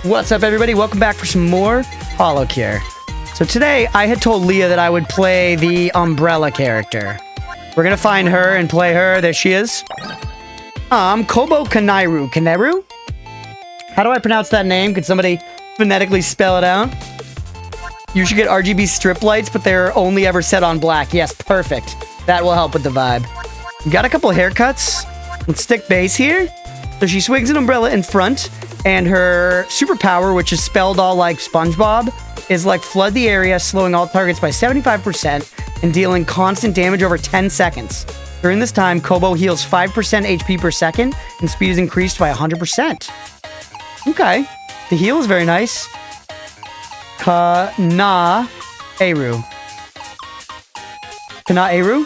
What's up, everybody? Welcome back for some more HoloCure. So today, I had told Leah that I would play the Umbrella character. We're gonna find her and play her. There she is. Kobo Kanaeru. Kanaeru? How do I pronounce that name? Could somebody phonetically spell it out? You should get RGB strip lights, but they're only ever set on black. Yes, perfect. That will help with the vibe. We got a couple haircuts. Let's stick base here. So she swings an umbrella in front, and her superpower, which is spelled all like SpongeBob, is like flood the area, slowing all targets by 75% and dealing constant damage over 10 seconds. During this time, Kobo heals 5% HP per second, and speed is increased by 100%. Okay. The heal is very nice. Kanaeru. Kanaeru?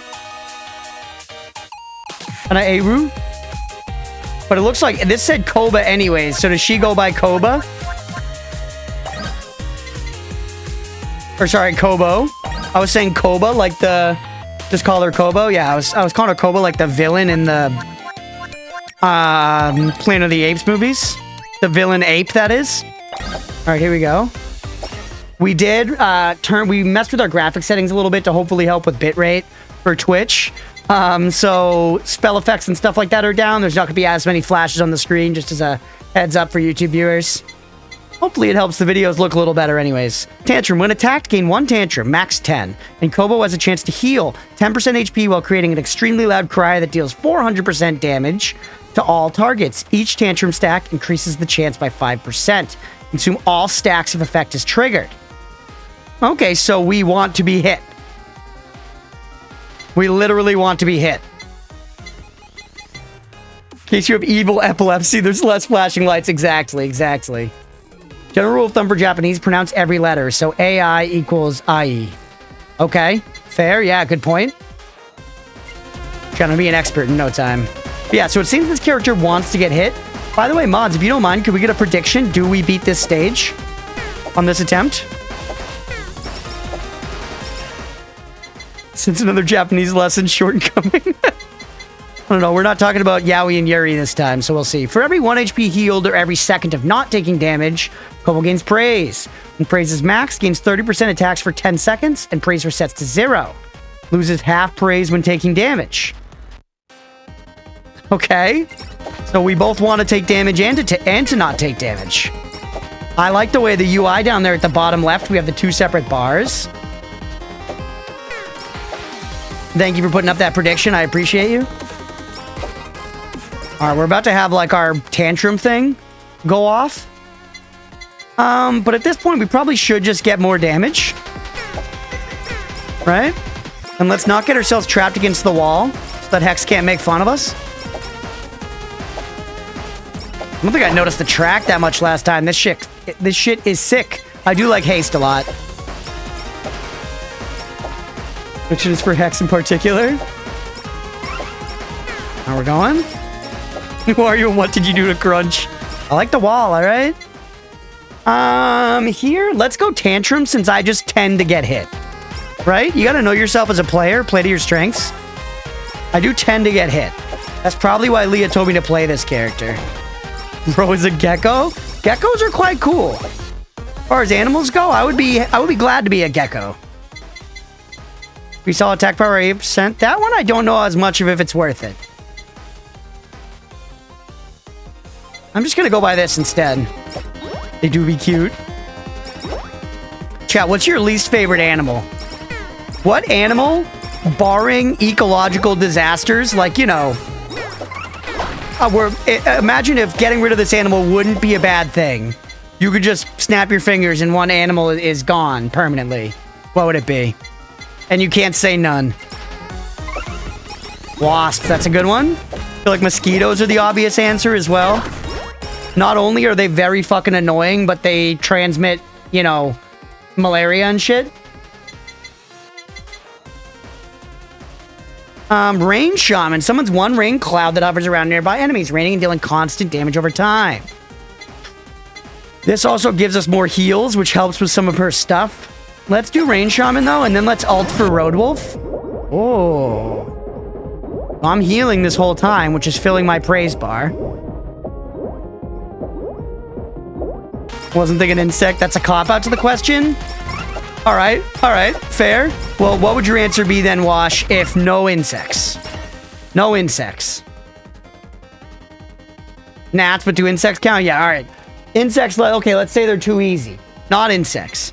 Kanaeru? But it looks like this said Koba anyways, so does she go by Koba? Or sorry, Kobo. I was saying Koba like the... Just call her Kobo? Yeah, I was calling her Koba like the villain in the... Planet of the Apes movies. The villain ape, that is. Alright, here we go. We did we messed with our graphic settings a little bit to hopefully help with bitrate for Twitch. So spell effects and stuff like that are down. There's not gonna be as many flashes on the screen, just as a heads up for YouTube viewers. Hopefully it helps the videos look a little better anyways. Tantrum. When attacked, gain 1 tantrum, max 10. And Kobo has a chance to heal 10% HP while creating an extremely loud cry that deals 400% damage to all targets. Each tantrum stack increases the chance by 5%. Consume all stacks if effect is triggered. Okay, so we want to be hit. We literally want to be hit. In case you have evil epilepsy, there's less flashing lights. Exactly. General rule of thumb for Japanese, pronounce every letter. So AI equals IE. Okay, fair. Yeah, good point. Gonna be an expert in no time. But yeah, so it seems this character wants to get hit. By the way, mods, if you don't mind, could we get a prediction? Do we beat this stage on this attempt? Since another Japanese lesson shortcoming. I don't know. We're not talking about Yaoi and Yuri this time, so we'll see. For every 1 HP healed or every second of not taking damage, Kobo gains praise. When praise is maxed, gains 30% attacks for 10 seconds, and praise resets to 0. Loses half praise when taking damage. Okay. So we both want to take damage and to not take damage. I like the way the UI down there at the bottom left, we have the 2 separate bars. Thank you for putting up that prediction. I appreciate you. Alright, we're about to have, like, our tantrum thing go off. But at this point, we probably should just get more damage. Right? And let's not get ourselves trapped against the wall so that Hex can't make fun of us. I don't think I noticed the track that much last time. This shit is sick. I do like haste a lot. Which is for Hex in particular. Now we're going. Who are you and what did you do to Crunch? I like the wall, alright? Here, let's go Tantrum since I just tend to get hit. Right? You gotta know yourself as a player, play to your strengths. I do tend to get hit. That's probably why Leah told me to play this character. Bro is a gecko? Geckos are quite cool. As far as animals go, I would be glad to be a gecko. We saw attack power 8%. That one I don't know as much of if it's worth it. I'm just gonna go by this instead. They do be cute. Chat, what's your least favorite animal? What animal, barring ecological disasters, like, you know... imagine if getting rid of this animal wouldn't be a bad thing. You could just snap your fingers and one animal is gone permanently. What would it be? And you can't say none. Wasps, that's a good one. I feel like mosquitoes are the obvious answer as well. Not only are they very fucking annoying, but they transmit, you know, malaria and shit. Rain Shaman. Summons 1 rain cloud that hovers around nearby enemies, raining and dealing constant damage over time. This also gives us more heals, which helps with some of her stuff. Let's do Rain Shaman, though, and then let's ult for Road Wolf. Oh. I'm healing this whole time, which is filling my praise bar. Wasn't thinking insect. That's a cop-out to the question. All right, fair. Well, what would your answer be then, Wash, if no insects? No insects. Gnats, but do insects count? Yeah, all right. Insects, okay, let's say they're too easy. Not insects.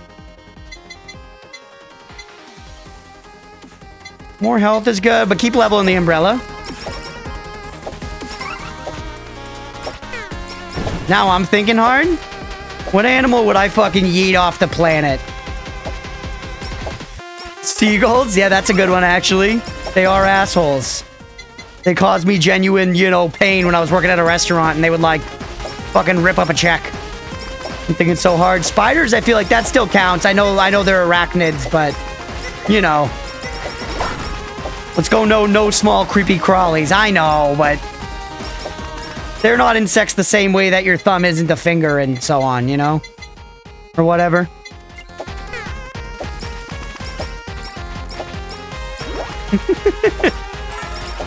More health is good, but keep leveling the umbrella. Now I'm thinking hard. What animal would I fucking yeet off the planet? Seagulls? Yeah, that's a good one, actually. They are assholes. They caused me genuine, you know, pain when I was working at a restaurant, and they would, like, fucking rip up a check. I'm thinking so hard. Spiders, I feel like that still counts. I know they're arachnids, but, you know. Let's go no small creepy crawlies. I know, but they're not insects the same way that your thumb isn't a finger and so on, you know? Or whatever.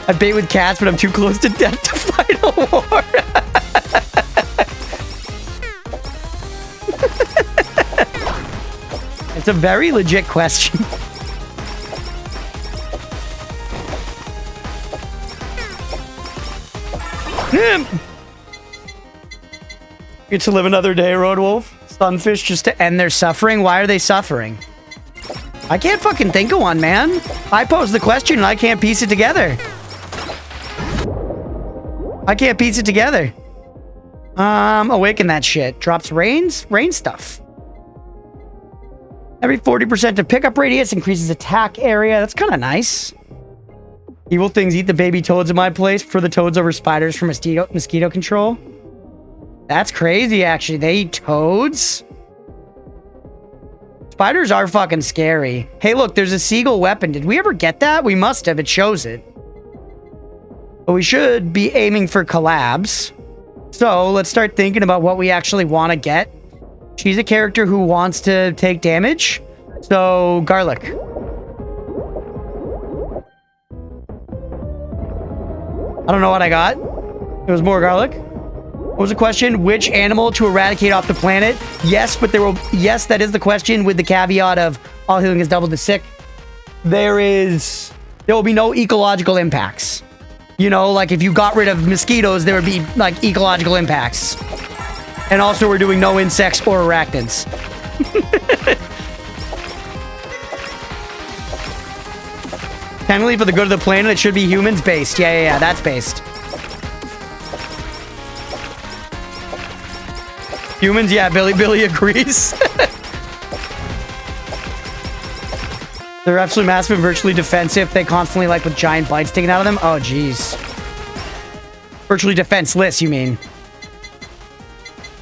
I bait with cats, but I'm too close to death to fight a war. It's a very legit question. Get to live another day, Roadwolf. Sunfish just to end their suffering. Why are they suffering? I can't fucking think of one, man. I posed the question and I can't piece it together. I can't piece it together. Awaken that shit. Drops rain stuff. Every 40% of pickup radius increases attack area. That's kind of nice. Evil things eat the baby toads in my place. Prefer the toads over spiders for mosquito control. That's crazy, actually. They eat toads? Spiders are fucking scary. Hey, look, there's a seagull weapon. Did we ever get that? We must have. It shows it. But we should be aiming for collabs. So let's start thinking about what we actually want to get. She's a character who wants to take damage. So, garlic. I don't know what I got. It was more garlic. What was the question? Which animal to eradicate off the planet? Yes, but yes, that is the question with the caveat of all healing is double to sick. There will be no ecological impacts. You know, like if you got rid of mosquitoes, there would be like ecological impacts. And also we're doing no insects or arachnids. Technically, for the good of the planet, it should be humans based. Yeah, that's based. Humans, yeah, Billy agrees. They're absolutely massive and virtually defensive. They constantly, like, with giant bites taken out of them. Oh, jeez. Virtually defenseless, you mean?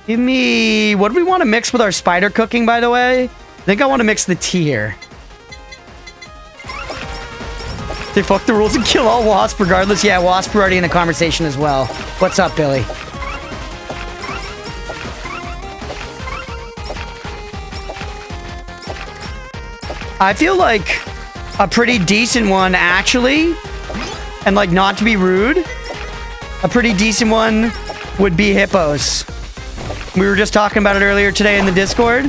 Give me... What do we want to mix with our spider cooking, by the way? I think I want to mix the tea here. They fuck the rules and kill all wasps regardless. Yeah, wasps are already in the conversation as well. What's up, Billy? I feel like a pretty decent one, actually, and like not to be rude, a pretty decent one would be hippos. We were just talking about it earlier today in the Discord.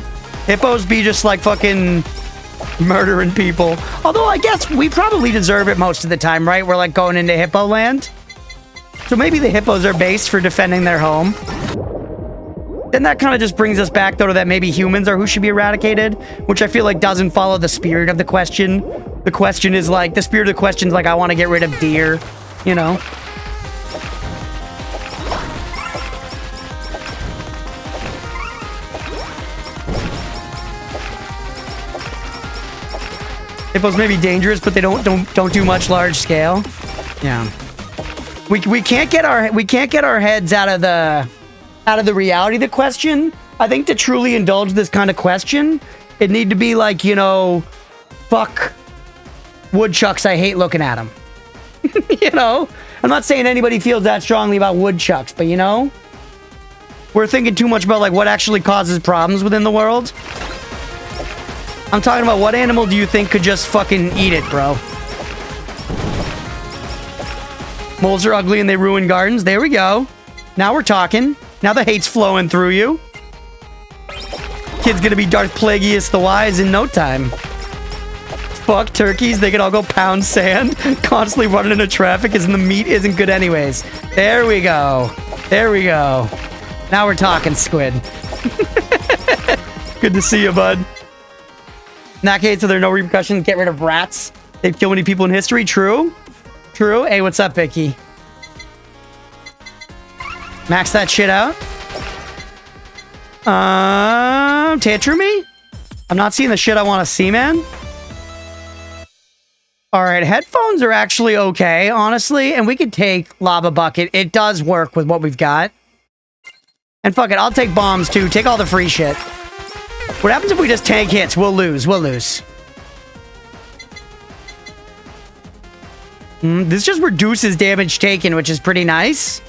Hippos be just like fucking murdering people. Although I guess we probably deserve it most of the time, right? We're like going into hippo land. So maybe the hippos are based for defending their home. Then that kind of just brings us back, though, to that maybe humans are who should be eradicated, which I feel like doesn't follow the spirit of the question. The question is like, the spirit of the question is like, I want to get rid of deer, you know? Hippos may be dangerous, but they don't do much large scale. Yeah. We can't get our heads out of the reality of the question. I think to truly indulge this kind of question, it'd need to be like, you know, fuck woodchucks, I hate looking at them. You know? I'm not saying anybody feels that strongly about woodchucks, but you know? We're thinking too much about like what actually causes problems within the world. I'm talking about what animal do you think could just fucking eat it, bro? Moles are ugly and they ruin gardens. There we go. Now we're talking. Now the hate's flowing through you. Kid's gonna be Darth Plagueis the Wise in no time. Fuck turkeys, they can all go pound sand. Constantly running into traffic as the meat isn't good anyways. There we go. There we go. Now we're talking, Squid. Good to see you, bud. In that case, so there are no repercussions. Get rid of rats. They've killed many people in history. True. True. Hey, what's up, Vicky? Max that shit out. Tantrum me? I'm not seeing the shit I want to see, man. All right, headphones are actually okay, honestly, and we could take Lava Bucket. It does work with what we've got. And fuck it, I'll take bombs too. Take all the free shit. What happens if we just tank hits? We'll lose. We'll lose. This just reduces damage taken, which is pretty nice.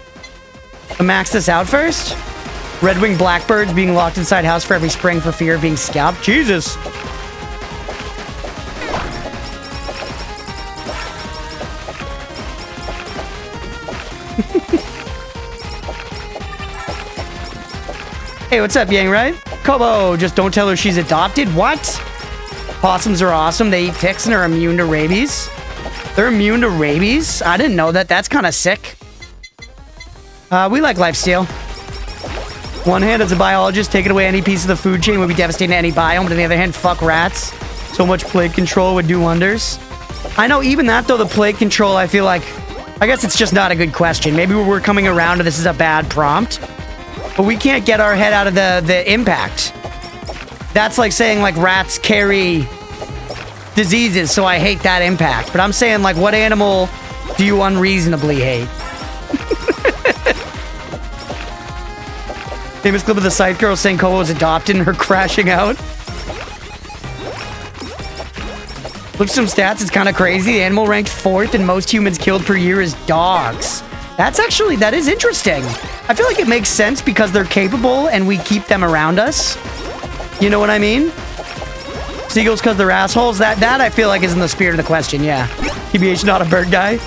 I'll max this out first. Red-winged blackbirds being locked inside house for every spring for fear of being scalped. Jesus. Hey, what's up, Yang, right? Kobo, just don't tell her she's adopted. What? Possums are awesome. They eat ticks and are immune to rabies. They're immune to rabies? I didn't know that. That's kind of sick. We like lifesteal. One hand, as a biologist, taking away any piece of the food chain would be devastating to any biome. But on the other hand, fuck rats. So much plague control would do wonders. I know, even that, though, the plague control, I feel like... I guess it's just not a good question. Maybe we're coming around to this is a bad prompt. But we can't get our head out of the impact. That's like saying, like, rats carry diseases, so I hate that impact. But I'm saying, like, what animal do you unreasonably hate? Famous clip of the site girl saying Kobo was adopted and her crashing out. Look at some stats, it's kind of crazy. The animal ranked 4th and most humans killed per year is dogs. That is interesting. I feel like it makes sense because they're capable and we keep them around us. You know what I mean? Seagulls because they're assholes. That I feel like is in the spirit of the question, yeah. TBH, not a bird guy.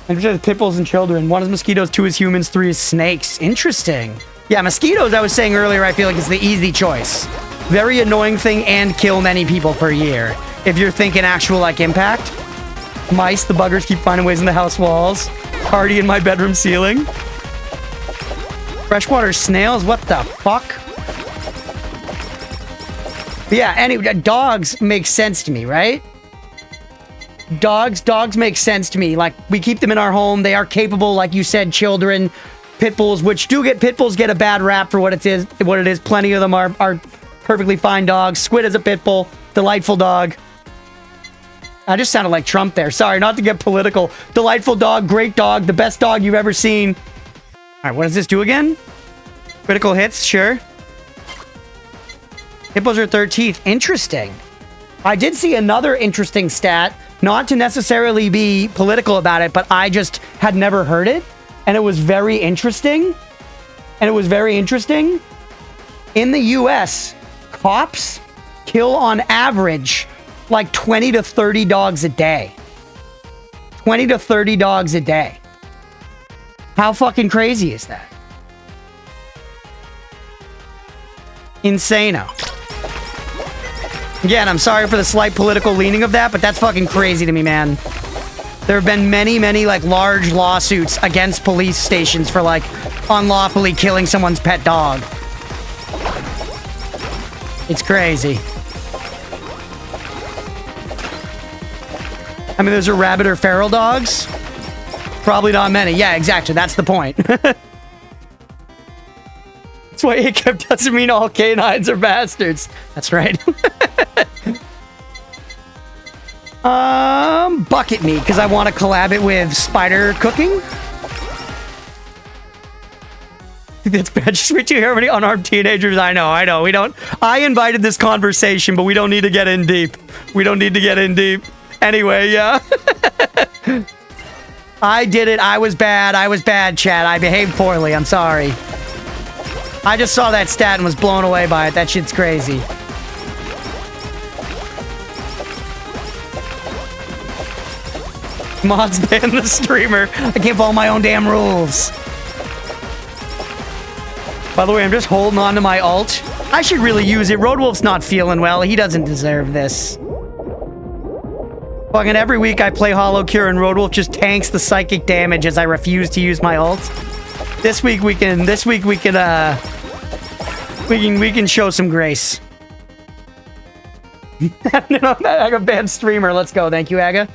And pit bulls and children. 1 is mosquitoes, 2 is humans, 3 is snakes. Interesting. Yeah, mosquitoes, I was saying earlier, I feel like it's the easy choice. Very annoying thing and kill many people per year. If you're thinking actual, like, impact. Mice, the buggers keep finding ways in the house walls. Party in my bedroom ceiling. Freshwater snails, what the fuck? But yeah, anyway, dogs make sense to me, right? Dogs make sense to me. Like, we keep them in our home. They are capable, like you said, children. Pit bulls, pit bulls get a bad rap for what it is. Plenty of them are perfectly fine dogs. Squid is a pit bull. Delightful dog. I just sounded like Trump there. Sorry, not to get political. Delightful dog, great dog, the best dog you've ever seen. All right, what does this do again? Critical hits, sure. Hippos are 13th. Interesting. I did see another interesting stat. Not to necessarily be political about it, but I just had never heard it. And it was very interesting. In the US, cops kill on average like 20 to 30 dogs a day. 20 to 30 dogs a day. How fucking crazy is that? Insano. Again, I'm sorry for the slight political leaning of that, but that's fucking crazy to me, man. There have been many, like, large lawsuits against police stations for, like, unlawfully killing someone's pet dog. It's crazy. I mean, those are rabid or feral dogs? Probably not many. Yeah, exactly. That's the point. That's why ACAP doesn't mean all canines are bastards. That's right. Bucket meat, because I want to collab it with spider cooking. That's bad. Just reach you here, many unarmed teenagers. I know. We don't. I invited this conversation, but we don't need to get in deep. Anyway, yeah. I did it. I was bad, Chad. I behaved poorly. I'm sorry. I just saw that stat and was blown away by it. That shit's crazy. Mods ban the streamer. I can't follow my own damn rules. By the way, I'm just holding on to my ult. I should really use it. Roadwolf's not feeling well. He doesn't deserve this. Fucking every week I play HoloCure and Roadwolf just tanks the psychic damage as I refuse to use my ult. This week we can show some grace. Aga banned streamer. Let's go. Thank you, Aga.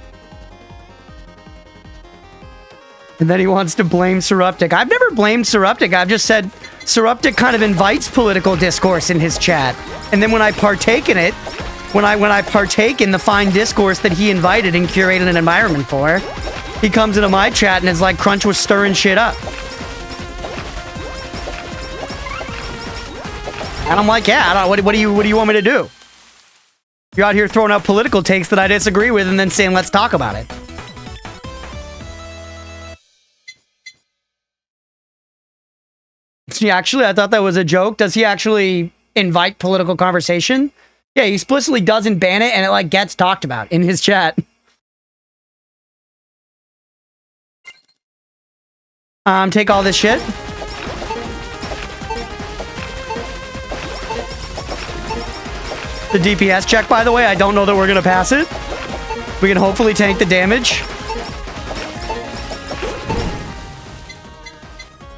And then he wants to blame Suruptic. I've never blamed Suruptic. I've just said Suruptic kind of invites political discourse in his chat. And then when I partake in it, when I partake in the fine discourse that he invited and curated an environment for, he comes into my chat and is like, Crunch was stirring shit up. And I'm like, yeah, I don't know, what do you want me to do? You're out here throwing out political takes that I disagree with and then saying, let's talk about it. Actually, I thought that was a joke. Does he actually invite political conversation? Yeah, he explicitly doesn't ban it, and it, like, gets talked about in his chat. Take all this shit. The DPS check, by the way, I don't know that we're gonna pass it. We can hopefully tank the damage.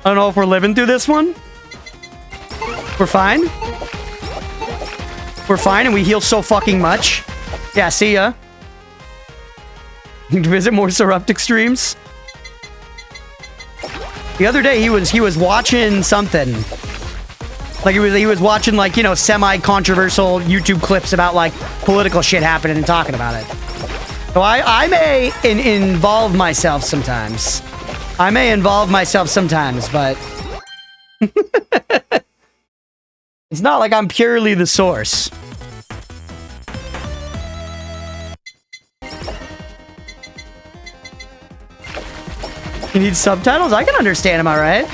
I don't know if we're living through this one. We're fine. We're fine, and we heal so fucking much. Yeah, see ya. Visit more Suruptic streams. The other day, he was watching something. Like, he was watching, like, you know, semi-controversial YouTube clips about, like, political shit happening and talking about it. So I may involve myself sometimes. I may involve myself sometimes, but... it's not like I'm purely the source. You need subtitles? I can understand them, alright?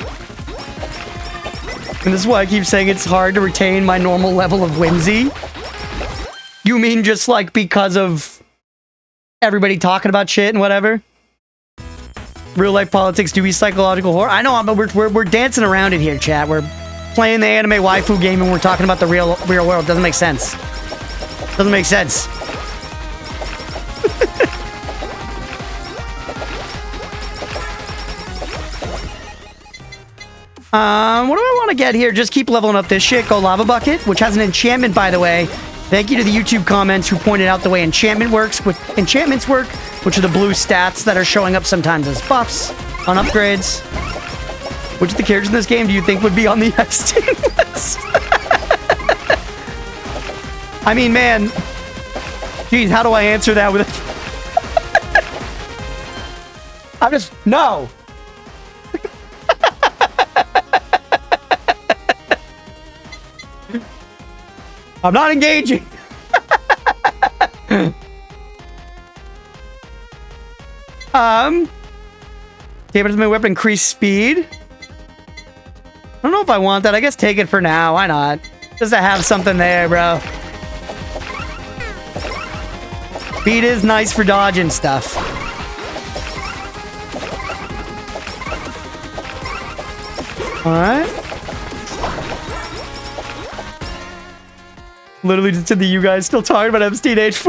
And this is why I keep saying it's hard to retain my normal level of whimsy. You mean just, like, because of everybody talking about shit and whatever? Real life politics do be psychological horror. I know, but we're dancing around it here, chat. We're playing the anime waifu game and we're talking about the real world. Doesn't make sense. Doesn't make sense. What do I want to get here? Just keep leveling up this shit. Go Lava Bucket, which has an enchantment, by the way. Thank you to the YouTube comments who pointed out the way enchantments work, which are the blue stats that are showing up sometimes as buffs on upgrades. Which of the characters in this game do you think would be on the X-Team list? I mean, man. Geez, how do I answer that with I'm just... No! I'm not engaging. Damage my weapon, increase speed. I don't know if I want that. I guess take it for now. Why not? Just to have something there, bro. Speed is nice for dodging stuff. Alright. Literally just said that you guys still talking about Epstein Age.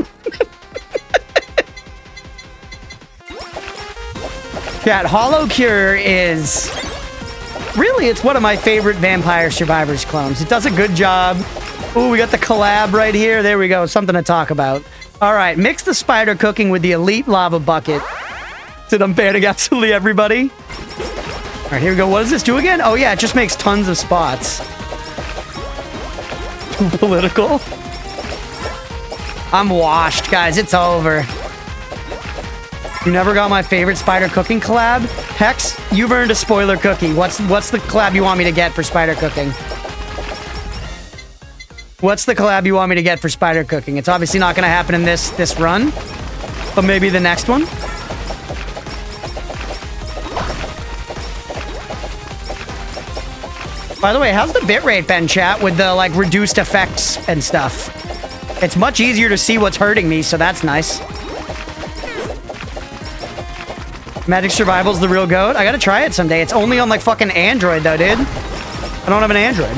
Chat, HoloCure is... Really, it's one of my favorite Vampire Survivors clones. It does a good job. Ooh, we got the collab right here. There we go. Something to talk about. Alright, mix the spider cooking with the elite lava bucket. Said I'm banning absolutely everybody. Alright, here we go. What does this do again? Oh yeah, it just makes tons of spots. Too political. I'm washed, guys. It's over. You never got my favorite spider cooking collab? Hex, you've earned a spoiler cookie. What's the collab you want me to get for spider cooking? What's the collab you want me to get for spider cooking? It's obviously not going to happen in this run, but maybe the next one. By the way, how's the bitrate been, chat, with the, like, reduced effects and stuff? It's much easier to see what's hurting me, so that's nice. Magic Survival's the real goat. I gotta try it someday. It's only on, like, fucking Android, though, dude. I don't have an Android.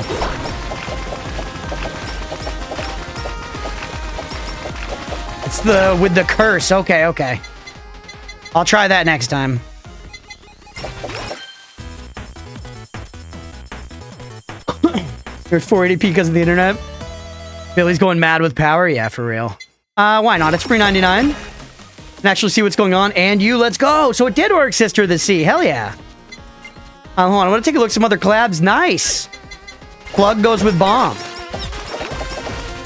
It's the with the curse. Okay, okay. I'll try that next time. You're 480p because of the internet. Billy's going mad with power. Yeah, for real. Why not? It's free 99. Can actually see what's going on. And you, let's go. So it did work, Sister of the Sea. Hell yeah. Hold on. I want to take a look at some other collabs. Nice. Plug goes with Bomb.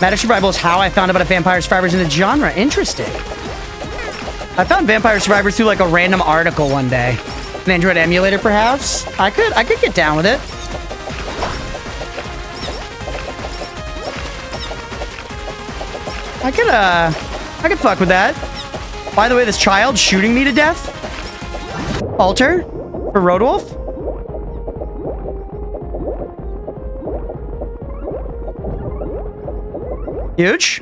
Magic Survival is how I found out about Vampire Survivors in the genre. Interesting. I found Vampire Survivors through like a random article one day. An Android emulator, perhaps. I could get down with it. I could fuck with that. By the way, this child shooting me to death. Alter for Roadwolf. Huge.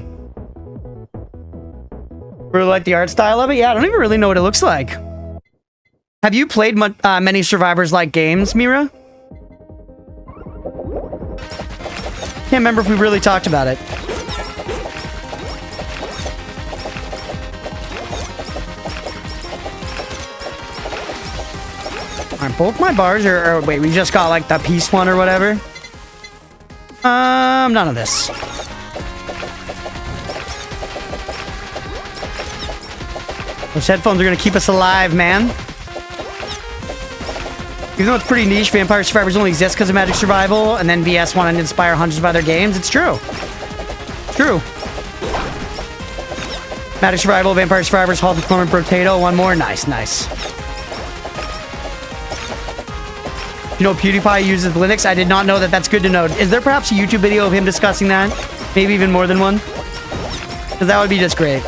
Really like the art style of it. Yeah, I don't even really know what it looks like. Have you played many Survivors-like games, Mira? Can't remember if we really talked about it. Alright, both my bars are... wait, we just got like the peace one or whatever. None of this. Those headphones are gonna keep us alive, man. Even though it's pretty niche, Vampire Survivors only exists because of Magic Survival, and then VS wanted to inspire hundreds of other games. It's true. True. Magic Survival, Vampire Survivors, Hall of Deployment, Potato, one more. Nice, nice. You know PewDiePie uses Linux? I did not know that. That's good to know. Is there perhaps a YouTube video of him discussing that? Maybe even more than one? Because that would be just great.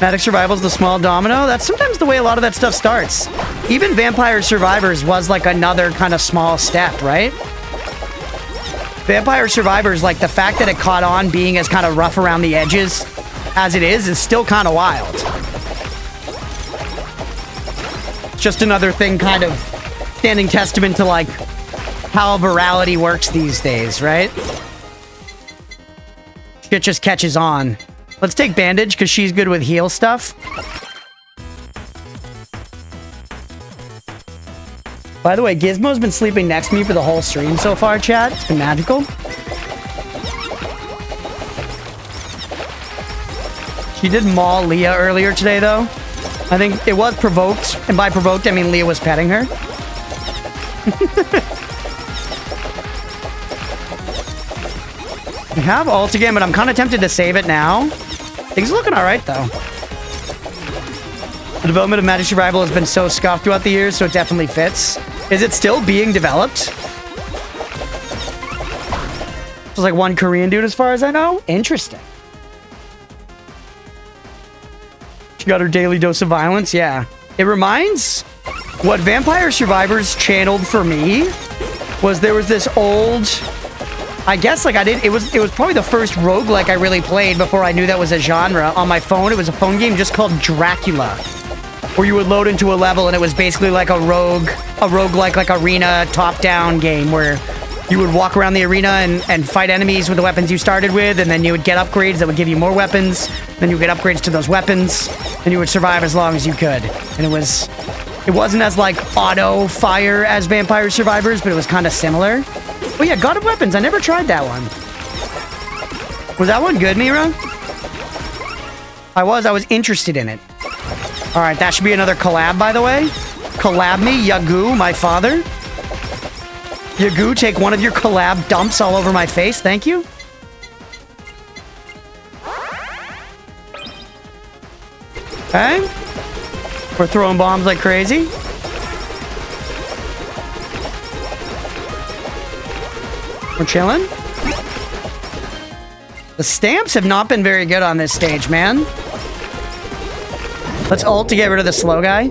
Magic Survival's the small domino. That's sometimes the way a lot of that stuff starts. Even Vampire Survivors was like another kind of small step, right? Vampire Survivors, like the fact that it caught on being as kind of rough around the edges as it is still kind of wild. It's just another thing kind of standing testament to like how virality works these days, right? Shit just catches on. Let's take Bandage because she's good with heal stuff. By the way, Gizmo's been sleeping next to me for the whole stream so far, chat. It's been magical. She did maul Leah earlier today, though. I think it was provoked. And by provoked, I mean Leah was petting her. We have ult again, but I'm kind of tempted to save it now. Things are looking alright, though. The development of Magic Survival has been so scuffed throughout the years, so it definitely fits. Is it still being developed? There's like one Korean dude as far as I know. Interesting. She got her daily dose of violence, yeah. It reminds... what Vampire Survivors channeled for me was there was this old... I guess like it was probably the first roguelike I really played before I knew that was a genre. On my phone, it was a phone game just called Dracula, where you would load into a level and it was basically like a roguelike like arena top-down game where you would walk around the arena and fight enemies with the weapons you started with, and then you would get upgrades that would give you more weapons, then you would get upgrades to those weapons, and you would survive as long as you could. And it wasn't as like auto fire as Vampire Survivors, but it was kind of similar. Oh yeah, God of Weapons. I never tried that one. Was that one good, Mira? I was interested in it. All right, that should be another collab, by the way. Collab me, Yagu, my father. Yagu, take one of your collab dumps all over my face. Thank you. Okay. We're throwing bombs like crazy. We're chilling. The stamps have not been very good on this stage, man. Let's ult to get rid of the slow guy.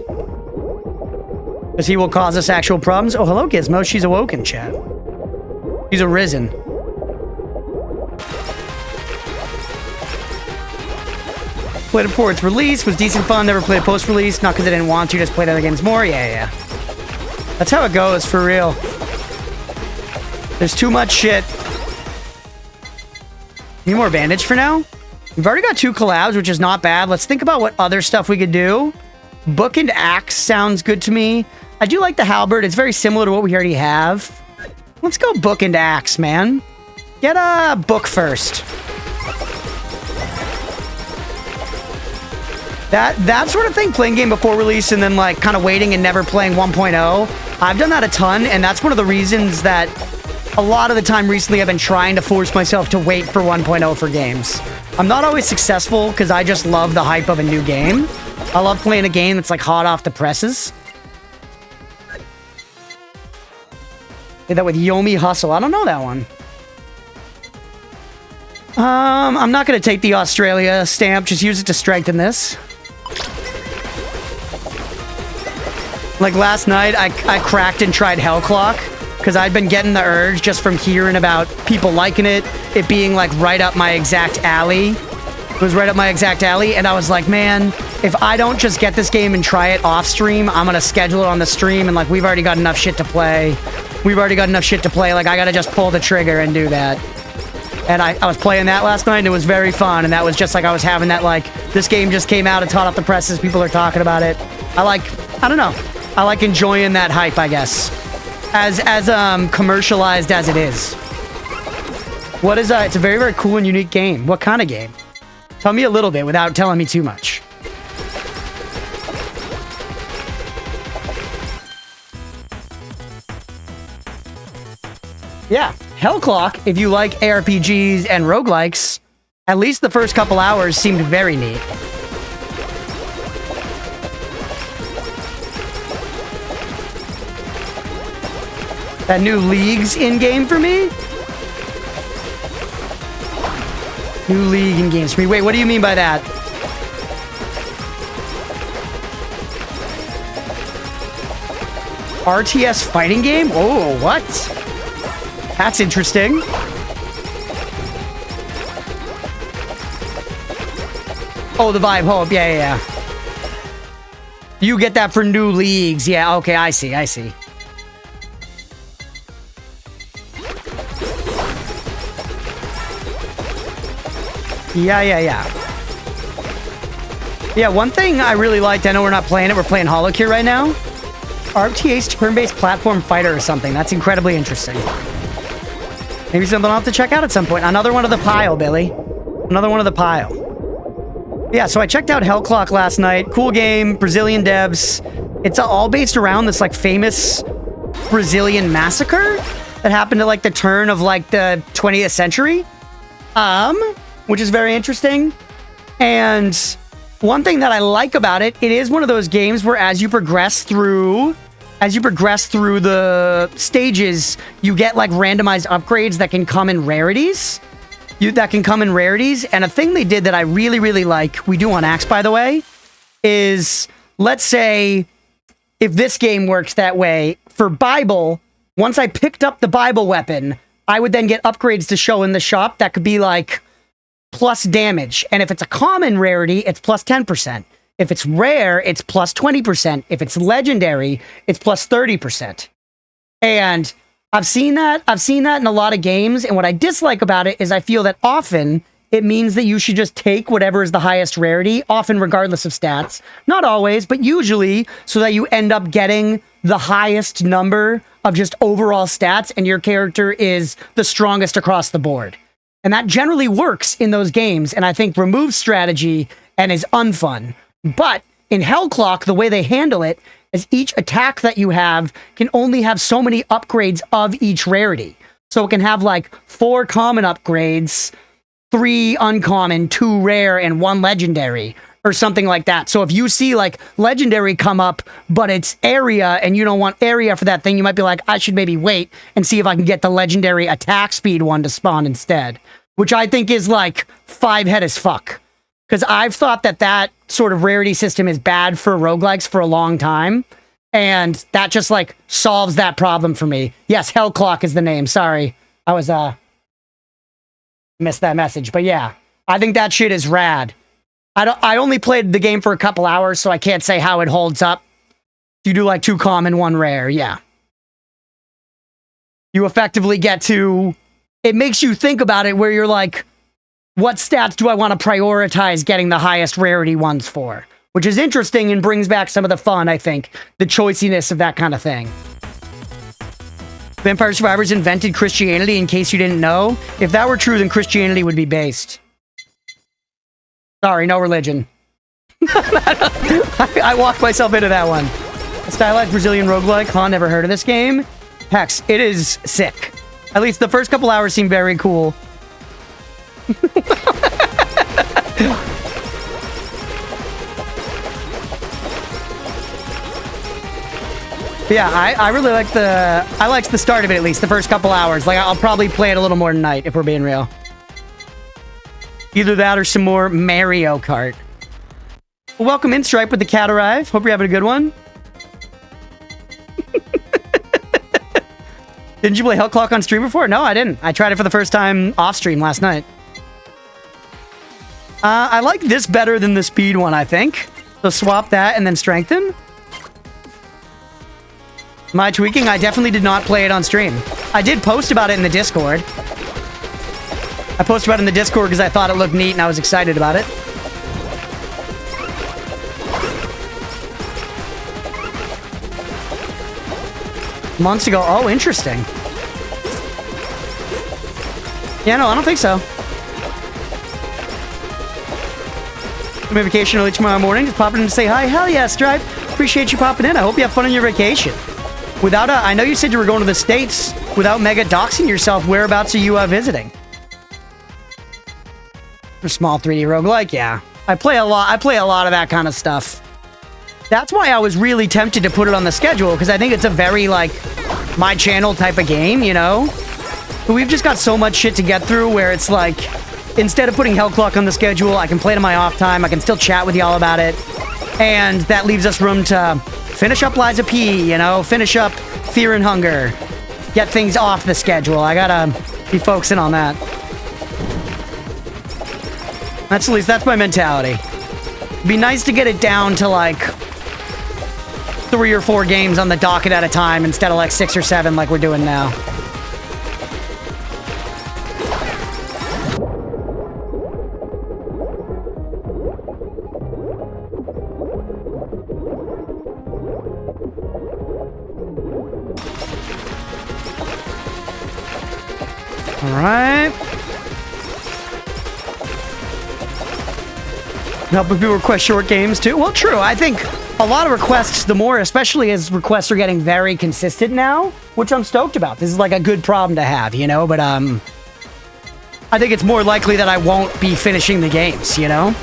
Because he will cause us actual problems. Oh, hello, Gizmo. She's awoken, chat. She's arisen. Played it before its release. Was decent fun. Never played post-release. Not because I didn't want to. Just played other games more. Yeah. That's how it goes, for real. There's too much shit. Need more bandage for now? We've already got 2 collabs, which is not bad. Let's think about what other stuff we could do. Book and axe sounds good to me. I do like the halberd. It's very similar to what we already have. Let's go book and axe, man. Get a book first. That sort of thing, playing game before release and then like kind of waiting and never playing 1.0. I've done that a ton, and that's one of the reasons that a lot of the time recently I've been trying to force myself to wait for 1.0 for games. I'm not always successful because I just love the hype of a new game. I love playing a game that's like hot off the presses. Did that with Yomi Hustle. I don't know that one. I'm not going to take the Australia stamp. Just use it to strengthen this. Like last night, I cracked and tried Hellclock because I'd been getting the urge just from hearing about people liking it being like right up my exact alley. It was right up my exact alley, and I was like, man, if I don't just get this game and try it off stream, I'm gonna schedule it on the stream, and like we've already got enough shit to play. Like I gotta just pull the trigger and do that. And I was playing that last night, and it was very fun, and that was just like I was having that like, this game just came out, it's hot off the presses, people are talking about it. I don't know. I like enjoying that hype, I guess. As commercialized as it is. What is it's a very, very cool and unique game. What kind of game? Tell me a little bit without telling me too much. Yeah, Hellclock, if you like ARPGs and roguelikes, at least the first couple hours seemed very neat. That new League's in-game for me? New League in-games for me. Wait, what do you mean by that? RTS fighting game? Oh, what? That's interesting. Oh, the Vibe Hope. Yeah. You get that for new Leagues. Yeah, okay, I see. Yeah. Yeah, one thing I really liked, I know we're not playing it, we're playing HoloCure right now. RTA's turn-based platform fighter or something. That's incredibly interesting. Maybe something I'll have to check out at some point. Another one of the pile, Billy. Another one of the pile. Yeah, so I checked out Hellclock last night. Cool game, Brazilian devs. It's all based around this like famous Brazilian massacre that happened at like the turn of like the 20th century. Which is very interesting. And one thing that I like about it, it is one of those games where as you progress through the stages, you get like randomized upgrades that can come in rarities. And a thing they did that I really, really like, we do on Axe, by the way, is let's say if this game works that way, for Bible, once I picked up the Bible weapon, I would then get upgrades to show in the shop that could be like plus damage. And if it's a common rarity, it's plus 10%. If it's rare, it's plus 20%. If it's legendary, it's plus 30%. And I've seen that in a lot of games. And what I dislike about it is I feel that often it means that you should just take whatever is the highest rarity, often regardless of stats. Not always, but usually, so that you end up getting the highest number of just overall stats and your character is the strongest across the board. And that generally works in those games, and I think removes strategy and is unfun. But in Hellclock, the way they handle it is each attack that you have can only have so many upgrades of each rarity. So it can have like 4 common upgrades, 3 uncommon, 2 rare, and 1 legendary, or something like that. So if you see like legendary come up, but it's area and you don't want area for that thing, you might be like, I should maybe wait and see if I can get the legendary attack speed one to spawn instead, which I think is like 5-head as fuck. Because I've thought that sort of rarity system is bad for roguelikes for a long time. And that just like solves that problem for me. Yes, Hellclock is the name. Sorry. I was, missed that message. But yeah, I think that shit is rad. I only played the game for a couple hours, so I can't say how it holds up. You do like 2 common, 1 rare, yeah. you effectively get to... It makes you think about it where you're like, what stats do I want to prioritize getting the highest rarity ones for? Which is interesting and brings back some of the fun, I think. The choiciness of that kind of thing. Vampire Survivors invented Christianity, in case you didn't know. If that were true, then Christianity would be based. Sorry, no religion. I walked myself into that one. A stylized Brazilian roguelike. Huh, never heard of this game. Hex, it is sick. At least the first couple hours seem very cool. Yeah, I really like I liked the start of it, at least the first couple hours. Like, I'll probably play it a little more tonight if we're being real. Either that or some more Mario Kart. Well, welcome in, Stripe, with the cat arrive. Hope you're having a good one. Didn't you play Hell Clock on stream before? No, I didn't. I tried it for the first time off stream last night. I like this better than the speed one, I think. So swap that and then strengthen. My tweaking, I definitely did not play it on stream. I did post about it in the Discord. I posted about it in the Discord because I thought it looked neat and I was excited about it. Months ago. Oh, interesting. Yeah, no, I don't think so. I'm on vacation early tomorrow morning. Just popping in to say hi. Hell yeah, Stripe. Appreciate you popping in. I hope you have fun on your vacation. Without I know you said you were going to the States. Without mega doxing yourself, whereabouts are you visiting? A small 3D roguelike, yeah. I play a lot of that kind of stuff. That's why I was really tempted to put it on the schedule, because I think it's a very, like, my channel type of game, you know? But we've just got so much shit to get through where it's like, instead of putting Hell Clock on the schedule, I can play it on my off time, I can still chat with y'all about it, and that leaves us room to finish up Liza P, you know? Finish up Fear and Hunger. Get things off the schedule. I gotta be focusing on that. That's at least, that's my mentality. It'd be nice to get it down to, like, 3 or 4 games on the docket at a time instead of like 6 or 7 like we're doing now. All right. Helping people request short games too. Well, true. I think a lot of requests, the more, especially as requests are getting very consistent now, which I'm stoked about. This is like a good problem to have, you know? But I think it's more likely that I won't be finishing the games, you know?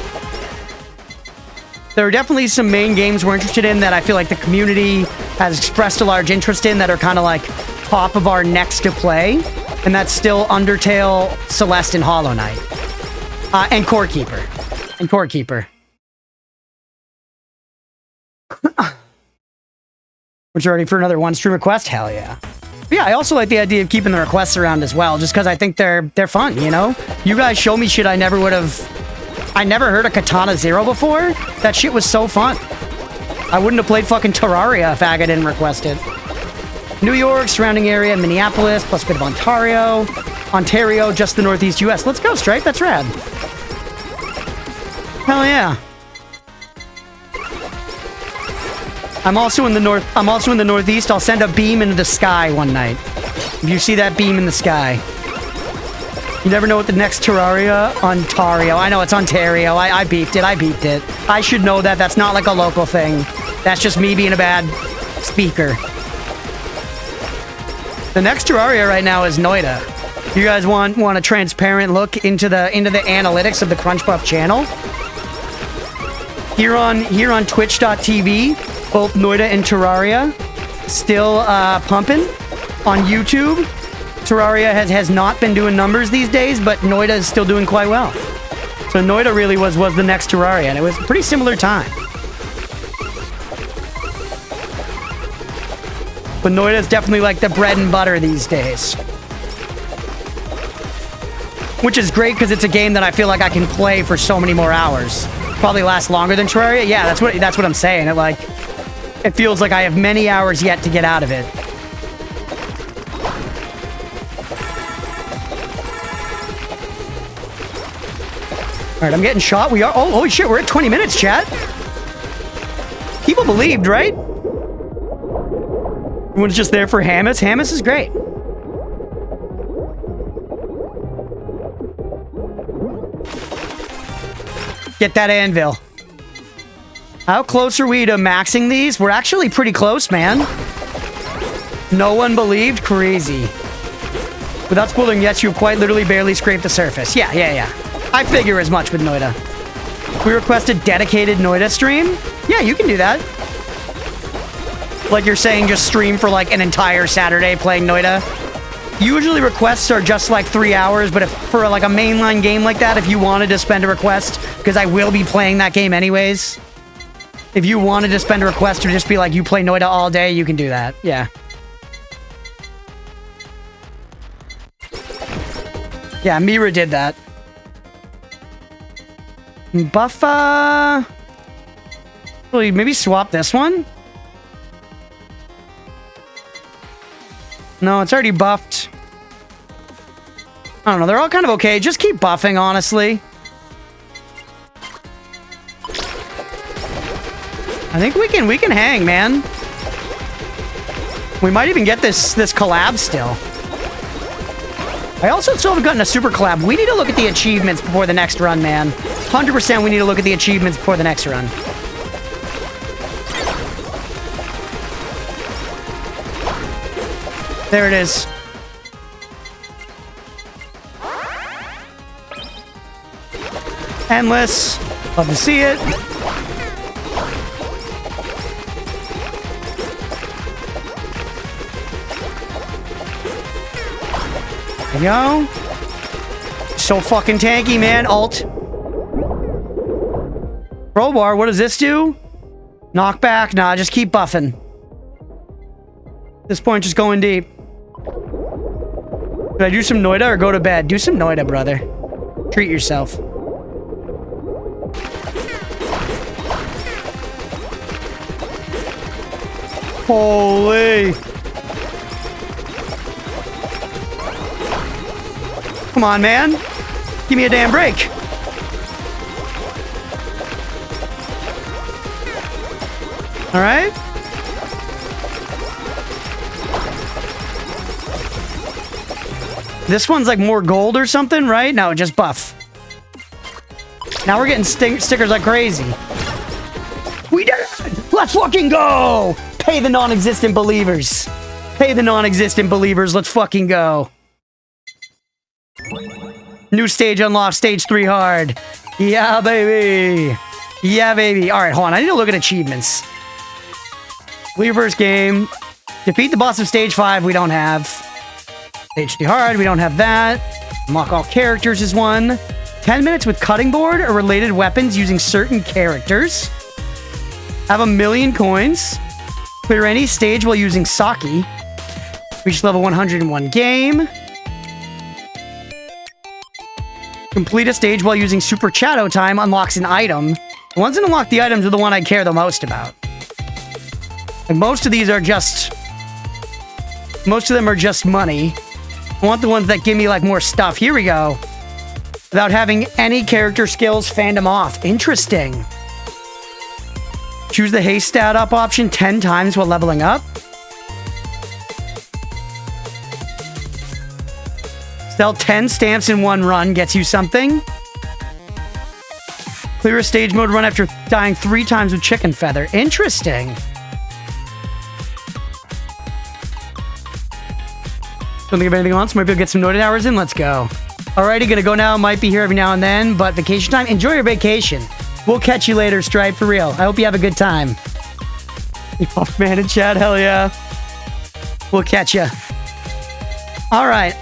There are definitely some main games we're interested in that I feel like the community has expressed a large interest in that are kind of like top of our next to play. And that's still Undertale, Celeste, and Hollow Knight. And Core Keeper. And Core Keeper. Which are ready for another one-stream request? Hell yeah. But yeah, I also like the idea of keeping the requests around as well, just because I think they're fun, you know? You guys show me shit I never would have... I never heard of Katana Zero before. That shit was so fun. I wouldn't have played fucking Terraria if Aga didn't request it. New York, surrounding area, Minneapolis, plus a bit of Ontario. Ontario, just the Northeast US. Let's go, Stripe. That's rad. Hell yeah. I'm also in the Northeast. I'll send a beam into the sky one night. If you see that beam in the sky. You never know what the next Terraria... Ontario. I know it's Ontario. I beeped it. I should know that. That's not like a local thing. That's just me being a bad speaker. The next Terraria right now is Noida. You guys want a transparent look into the analytics of the Crunchpuff channel? Here on Twitch.tv, both Noida and Terraria still pumping. On YouTube, Terraria has not been doing numbers these days, but Noida is still doing quite well. So Noida really was the next Terraria, and it was a pretty similar time. But Noida is definitely like the bread and butter these days. Which is great because it's a game that I feel like I can play for so many more hours. Probably lasts longer than Terraria. Yeah, that's what I'm saying. It feels like I have many hours yet to get out of it. All right, I'm getting shot. We are. Oh, holy shit, we're at 20 minutes, chat. People believed, right? Everyone's just there for Hamas. Hamas is great. Get that anvil. How close are we to maxing these? We're actually pretty close, man. No one believed? Crazy. Without spoiling, yes, you quite literally barely scraped the surface. Yeah. I figure as much with Noida. We request a dedicated Noida stream? Yeah, you can do that. Like you're saying, just stream for like an entire Saturday playing Noida. Usually requests are just like 3 hours, but if for like a mainline game like that, if you wanted to spend a request, because I will be playing that game anyways, if you wanted to spend a request to just be like, you play Noida all day, you can do that. Yeah. Yeah, Mira did that. Buffa. Maybe swap this one? No, it's already buffed. I don't know, they're all kind of okay. Just keep buffing, honestly. I think we can hang, man. We might even get this collab still. I also still haven't gotten a super collab. We need to look at the achievements before the next run, man. 100% we need to look at the achievements before the next run. There it is. Endless. Love to see it. There we go. So fucking tanky, man. Alt. Crowbar, what does this do? Knockback? Nah, just keep buffing. At this point, just going deep. Should I do some Noida or go to bed? Do some Noida, brother. Treat yourself. Holy. Come on, man. Give me a damn break. All right. This one's like more gold or something, right? No, just buff. Now we're getting stickers like crazy. We did it! Let's fucking go! Pay the non-existent believers. Pay the non-existent believers. Let's fucking go. New stage unlocked, stage 3 hard. Yeah, baby. Yeah, baby. All right, hold on. I need to look at achievements. Believer's game. Defeat the boss of stage 5. We don't have. Stage 3 hard. We don't have that. Unlock all characters is one. 10 minutes with cutting board or related weapons using certain characters. Have 1,000,000 coins. Clear any stage while using Saki. Reach level 101 game. Complete a stage while using Super Chatto time unlocks an item. The ones that unlock the items are the one I care the most about. And most of these are just... most of them are just money. I want the ones that give me, like, more stuff. Here we go. Without having any character skills, fandom off. Interesting. Choose the haste stat up option 10 times while leveling up. Sell 10 stamps in one run gets you something. Clear a stage mode run after dying 3 times with chicken feather. Interesting. Don't think of anything else. Might be able to get some noted hours in. Let's go. Alrighty, gonna go now. Might be here every now and then, but vacation time. Enjoy your vacation. We'll catch you later, Stripe, for real. I hope you have a good time. Oh, man in chat, hell yeah. We'll catch ya. Alright,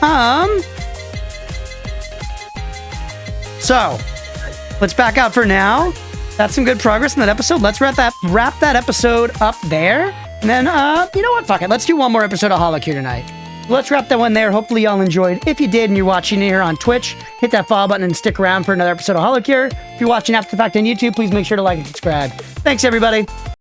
so, let's back out for now. That's some good progress in that episode. Let's wrap that episode up there. And then, you know what? Fuck it. Let's do one more episode of HoloCure tonight. Let's wrap that one there. Hopefully y'all enjoyed. If you did and you're watching here on Twitch, hit that follow button and stick around for another episode of HoloCure. If you're watching after the fact on YouTube, please make sure to like and subscribe. Thanks, everybody.